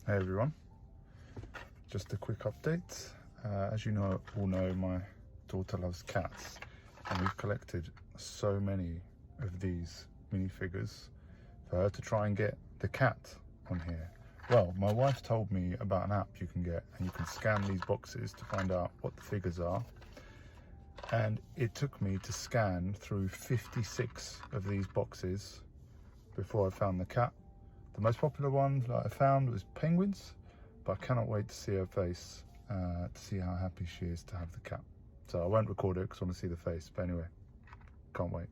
Hey everyone, just a quick update. As you know, all know, my daughter loves cats, and we've collected so many of these minifigures for her to try and get the cat on here. Well, my wife told me about an app you can get, and you can scan these boxes to find out what the figures are. And it took me to scan through 56 of these boxes before I found the cat. The most popular one that I found was penguins, but I cannot wait to see her face, to see how happy she is to have the cat. So I won't record it because I want to see the face, but anyway, can't wait.